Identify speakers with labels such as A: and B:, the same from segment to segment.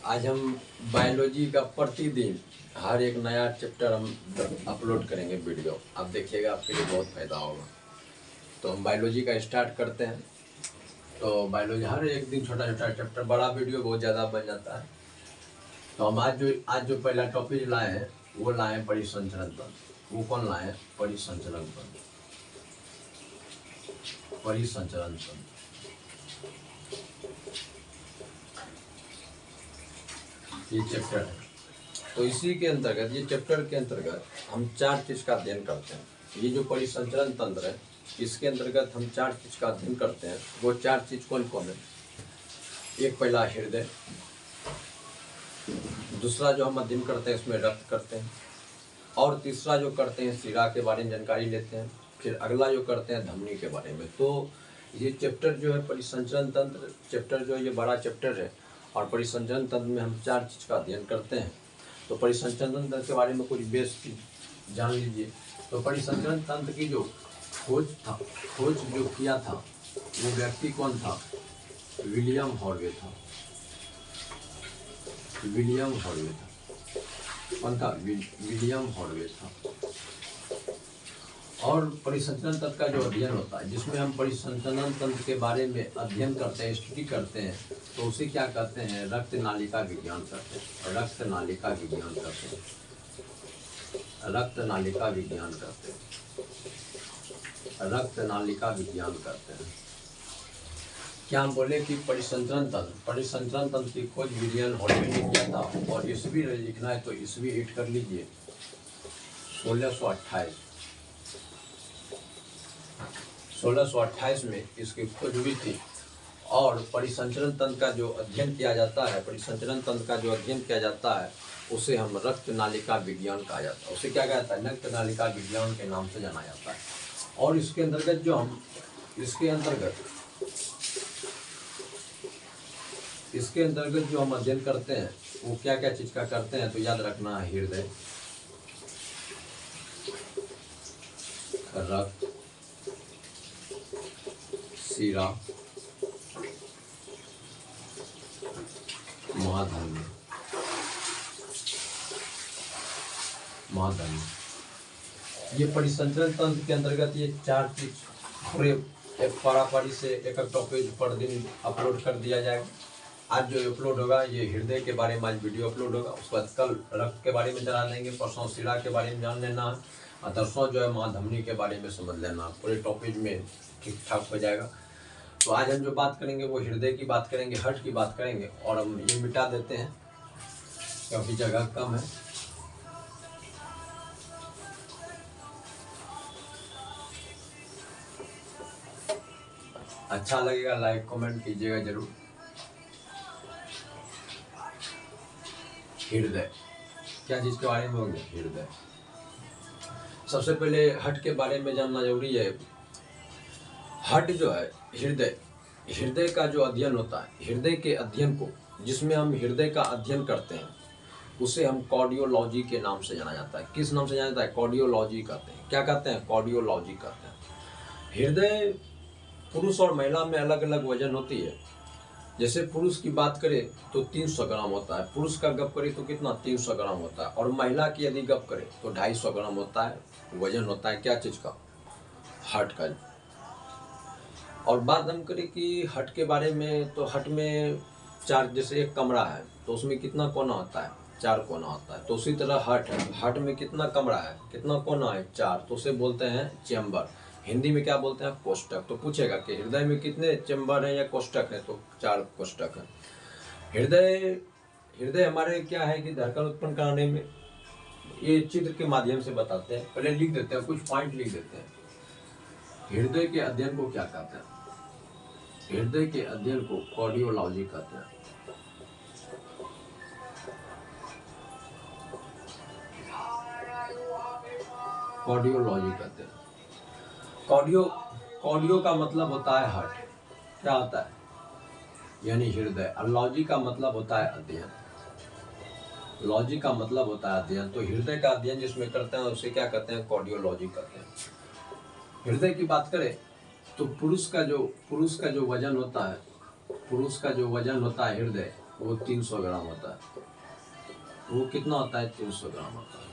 A: आज हम बायोलॉजी का प्रतिदिन हर एक नया चैप्टर हम अपलोड करेंगे वीडियो। आप देखिएगा, आपके लिए बहुत फायदा होगा। तो हम बायोलॉजी का स्टार्ट करते हैं। तो बायोलॉजी हर एक दिन छोटा छोटा चैप्टर, बड़ा वीडियो बहुत ज़्यादा बन जाता है। तो हम आज जो पहला टॉपिक लाए हैं वो लाए हैं परिसंचरण तंत्र। वो कौन लाए हैं? परिसंचरण तंत्र। परिसंचरण तंत्र ये चैप्टर है। तो इसी के अंतर्गत, ये चैप्टर के अंतर्गत हम 4 चीज़ का अध्ययन करते हैं। ये जो परिसंचरण तंत्र है, इसके अंतर्गत हम 4 चीज़ का अध्ययन करते हैं। वो 4 चीज़ कौन कौन है? एक पहला हृदय, दूसरा जो हम अध्ययन करते हैं इसमें रक्त करते हैं, और तीसरा जो करते हैं शिरा के बारे में जानकारी लेते हैं। फिर अगला जो करते हैं धमनी के बारे में। तो ये चैप्टर जो है परिसंचरण तंत्र चैप्टर जो है, ये बड़ा चैप्टर है। और परिसंचरण तंत्र में हम 4 चीज़ का अध्ययन करते हैं। तो परिसंचरण तंत्र के बारे में कुछ बेस जान लीजिए। तो परिसंचरण तंत्र की जो खोज जो किया था वो व्यक्ति कौन था? विलियम हॉर्वे था। विलियम हॉर्वे था। कौन था? विलियम हॉर्वे था। और परिसंचरण तंत्र का जो अध्ययन होता है, जिसमें हम परिसंचरण तंत्र के बारे में अध्ययन करते हैं, स्टडी करते हैं, तो उसे क्या कहते हैं? रक्त नालिका विज्ञान कहते हैं। रक्त नालिका विज्ञान कहते हैं। रक्त नालिका विज्ञान कहते हैं। रक्त नालिका विज्ञान कहते हैं। क्या हम बोले कि परिसंचरण तंत्र की खोज विलियम हॉर्वे ने किया था। और ईस्वी लिखना है तो ईस्वी हिट कर लीजिए 1628। 1628 में इसकी खोज हुई थी। और परिसंचरण तंत्र का जो अध्ययन किया जाता है, परिसंचरण तंत्र का जो अध्ययन किया जाता है, उसे हम रक्त नालिका विज्ञान कहा जाता है। उसे क्या कहता है? रक्त नालिका विज्ञान के नाम से जाना जाता है। और इसके अंतर्गत जो हम अध्ययन करते हैं वो क्या क्या चीज़ का करते हैं? तो याद रखना है, हृदय, रक्त, शिरा, महाधमनी। ये परिसंचरण तंत्र के अंतर्गत ये 4 चीज पूरे एक पारापारी से एक टॉपिक पर दिन अपलोड कर दिया जाएगा। आज जो अपलोड होगा ये हृदय के बारे में आज वीडियो अपलोड होगा। उसके बाद कल रक्त के बारे में जान लेंगे, परसों शिरा के बारे में जान लेना है, और तरसों जो है महाधमनी के बारे में समझ लेना। पूरे टॉपिक में ठीक ठाक हो जाएगा। तो आज हम जो बात करेंगे वो हृदय की बात करेंगे, हार्ट की बात करेंगे। और हम ये मिटा देते हैं क्योंकि जगह कम है। अच्छा लगेगा लाइक कमेंट कीजिएगा जरूर। हृदय क्या चीज के बारे में होंगे? हृदय। सबसे पहले हार्ट के बारे में जानना जरूरी है। हार्ट जो है, हृदय का जो अध्ययन होता है, हृदय के अध्ययन को, जिसमें हम हृदय का अध्ययन करते हैं, उसे हम कार्डियोलॉजी के नाम से जाना जाता है। किस नाम से जाना जाता है? कार्डियोलॉजी कहते हैं। क्या कहते हैं? कार्डियोलॉजी कहते हैं। हृदय पुरुष और महिला में अलग अलग वजन होती है। जैसे पुरुष की बात करें तो 300 ग्राम होता है। पुरुष का गप करें तो कितना? 300 ग्राम होता है। और महिला की यदि गप करें तो 250 ग्राम होता है। वजन होता है क्या चीज़ का? हार्ट का। और बात हम करें कि हार्ट के बारे में, तो हार्ट में 4, जैसे एक कमरा है तो उसमें कितना कोना होता है? 4 कोना होता है। तो उसी तरह हार्ट है, हार्ट में कितना कमरा है, कितना कोना है? 4। तो उसे बोलते हैं चैम्बर। हिंदी में क्या बोलते हैं? कोष्ठक। तो पूछेगा कि हृदय में कितने चैम्बर हैं या कोष्ठक है? तो 4 कोष्ठक है। हृदय हमारे क्या है कि धड़कन उत्पन्न कराने में, ये चित्र के माध्यम से बताते हैं। पहले लिख देते हैं, कुछ पॉइंट लिख देते हैं। हृदय के अध्ययन को क्या कहते हैं? हृदय के अध्ययन को कार्डियोलॉजी कहते हैं। कार्डियोलॉजी कहते हैं। कार्डियो का मतलब होता है हार्ट। क्या होता है? यानी हृदय। और लॉजी का मतलब होता है अध्ययन। लॉजी का मतलब होता है अध्ययन। तो हृदय का अध्ययन जिसमें करते हैं उसे क्या कहते हैं? कार्डियोलॉजी कहते हैं। हृदय की बात करें तो पुरुष का जो वजन होता है, हृदय, वो 300 ग्राम होता है। वो कितना होता है? 300 ग्राम होता है।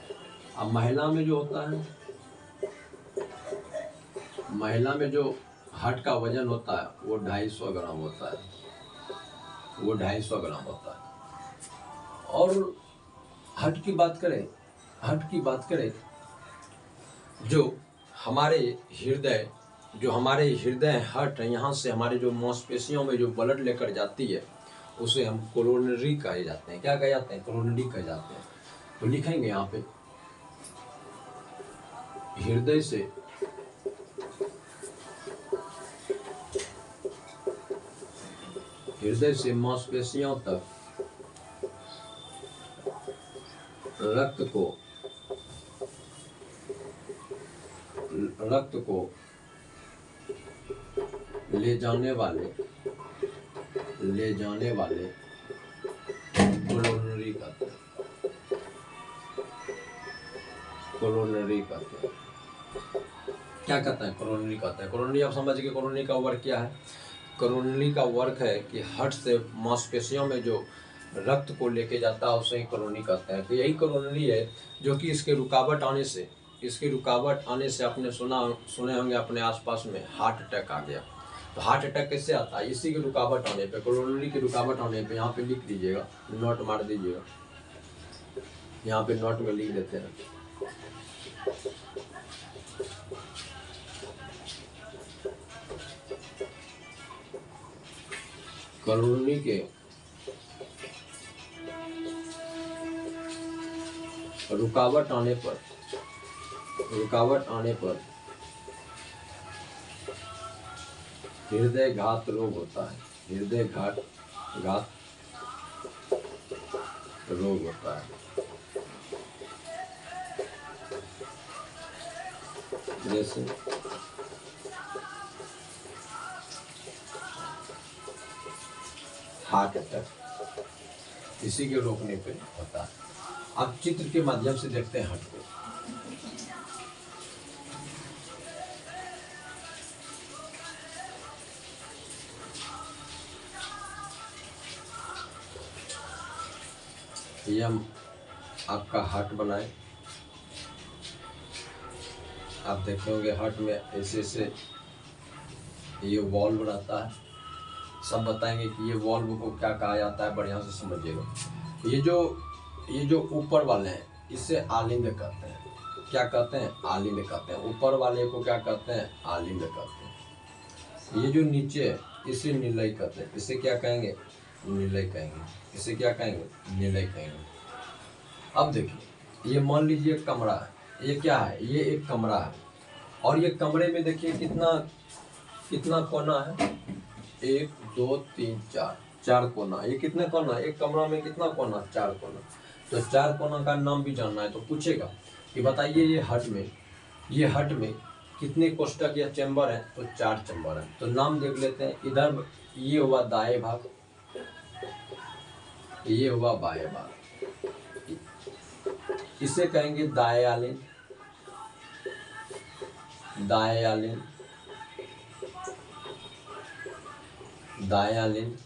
A: अब महिला में जो होता है, महिला में जो हार्ट का वजन होता है वो 250 ग्राम होता है। वो 250 ग्राम होता है। और हार्ट की बात करें, हार्ट की बात करें, जो हमारे हृदय हार्ट है, यहाँ से हमारे जो मांसपेशियों में जो ब्लड लेकर जाती है उसे हम कोरोनरी कहे जाते हैं। क्या कहे जाते हैं? कोरोनरी कहे जाते हैं। तो लिखेंगे यहाँ पे, हृदय से मांसपेशियों तक रक्त को ले जाने वाले कोरोनरी कहते हैं। कोरोनरी कहते हैं। क्या कहते हैं? कोरोनरी कहते हैं। कोरोनरी आप समझ गए। कोरोनरी का वर्क क्या है? कोरोनरी का वर्क है कि हार्ट से मांसपेशियों में जो रक्त को लेके जाता है उसे ही कोरोनरी कहते हैं। तो यही कोरोनरी है जो कि इसके रुकावट आने से आपने सुने होंगे अपने आसपास में हार्ट अटैक आ गया। तो हार्ट अटैक कैसे आता है? इसी की रुकावट आने पे, कोरोनरी की रुकावट आने पे। यहाँ पे लिख दीजिएगा, नोट मार दीजिएगा, यहाँ पे नोट में लिख देते हैं। कोरोनरी के रुकावट आने पर हृदयघात रोग होता है। हृदयघात रोग होता है। जैसे हार्ट अटैक, इसी के रोकने पे होता है। आप चित्र के माध्यम से देखते हैं हार्ट को। ये हम आपका हार्ट बनाए, आप देखे होंगे हार्ट में ऐसे ये वॉल्व रहता है। सब बताएंगे कि ये वॉल्व को क्या कहा जाता है, बढ़िया से समझिएगा। ये जो ऊपर वाले हैं इसे आलिंद कहते हैं। क्या कहते हैं? आलिंद कहते हैं। ऊपर वाले को क्या कहते हैं? आलिंद कहते हैं। ये जो नीचे है इसे निलय कहते हैं। इसे क्या कहेंगे? निलय कहेंगे। इसे क्या कहेंगे? निलय कहेंगे। अब देखिए, ये मान लीजिए कमरा है। ये क्या है? ये एक कमरा है। और ये कमरे में देखिए कितना कोना है? 1 2 3 4 कोना। ये कितने कोना? एक कमरा में कितना कोना? 4 कोना। तो 4 कोना का नाम भी जानना है तो पूछेगा कि बताइए ये हार्ट में कितने कोष्ठक या चैम्बर है? तो 4 चैम्बर है। तो नाम देख लेते हैं। इधर ये हुआ दाएं भाग, ये हुआ बाएं भाग। इसे कहेंगे दाएं आलिंद। दाएं आलिंद, दाएं आलिंद।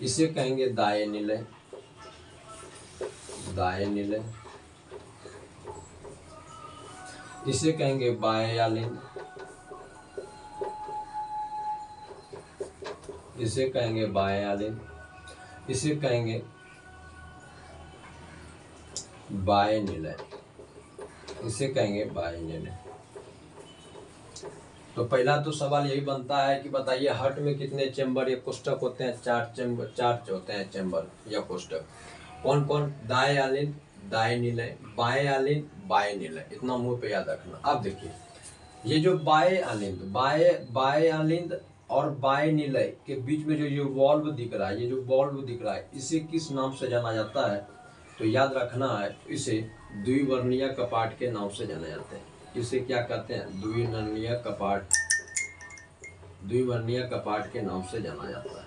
A: इसे कहेंगे दाएं निलय। दाएं निलय। इसे कहेंगे बाएं आलिंद। इसे कहेंगे बाएं आलिंद। इसे कहेंगे बाएं निलय। इसे कहेंगे बाएं निलय। तो पहला तो सवाल यही बनता है कि बताइए हार्ट में कितने चैम्बर या कोष्ठक होते हैं? 4 चैम्बर, 4 होते हैं चैम्बर या कोष्ठक। कौन कौन? दाएं आलिंद, दाएं निलय, बाएं आलिंद, बाएं निलय। इतना मुंह पे याद रखना। अब देखिए, ये जो बाएं आलिंद और बाएं निलय के बीच में जो ये वॉल्व दिख रहा है, ये जो वॉल्व दिख रहा है, इसे किस नाम से जाना जाता है? तो याद रखना है, इसे द्विवर्णीय कपाट के नाम से जाना जाता है। इसे क्या कहते हैं? द्विवर्णीय कपाट के नाम से जाना जाता है।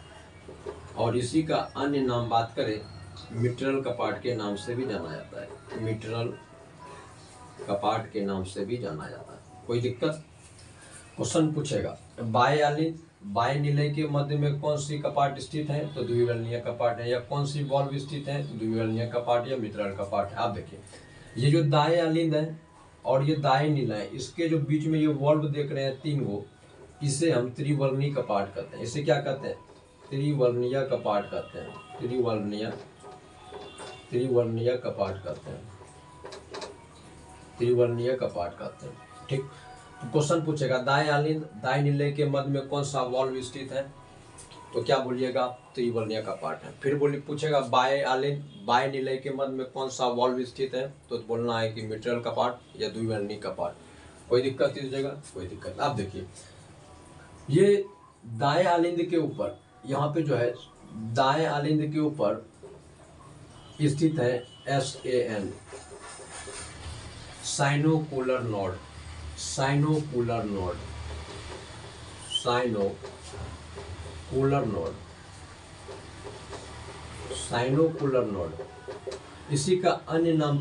A: और इसी का अन्य नाम बात करें, मिट्रल कपाट के नाम से भी जाना जाता है। मिट्रल कपाट के नाम से भी जाना जाता है। कोई दिक्कत? क्वेश्चन पूछेगा, बाएं आलिंद बाएं निलय के मध्य में कौन सी कपाट स्थित है, तो द्विवर्णीय कपाट है। या कौन सी वॉल्व स्थित है, तो द्विवर्णीय कपाट या मित्रल कपाट है। आप देखिए ये जो दाएं अलिंद है और ये दाएं निलय, इसके जो बीच में ये वॉल्व देख रहे हैं 3 गो, इसे हम त्रिवर्णीय कपाट कहते हैं। इसे क्या कहते हैं, त्रिवर्णीय कपाट कहते हैं। त्रिवर्णीय कपाट कहते हैं। त्रिवर्णीय कपाट कहते हैं। ठीक, तो क्वेश्चन पूछेगा दाएं अलिंद दाएं निलय के मध्य में कौन सा वॉल्व स्थित है, तो क्या बोलिएगा, त्रिवर्णीय कपाट है। फिर पूछेगा बाएं अलिंद बाएं निलय के मध्य में कौन सा वॉल्व स्थित है, तो बोलना है कि मिट्रल कपाट या द्विवर्णीय कपाट। कोई दिक्कत इस जगह, कोई दिक्कत। आप देखिए ये दाएं अलिंद के ऊपर, यहाँ पे जो है दाएं अलिंद के ऊपर स्थित है SAN, sinoatrial node. Sinoatrial node, sinoatrial node, sinoatrial node. इसी का अन्य नाम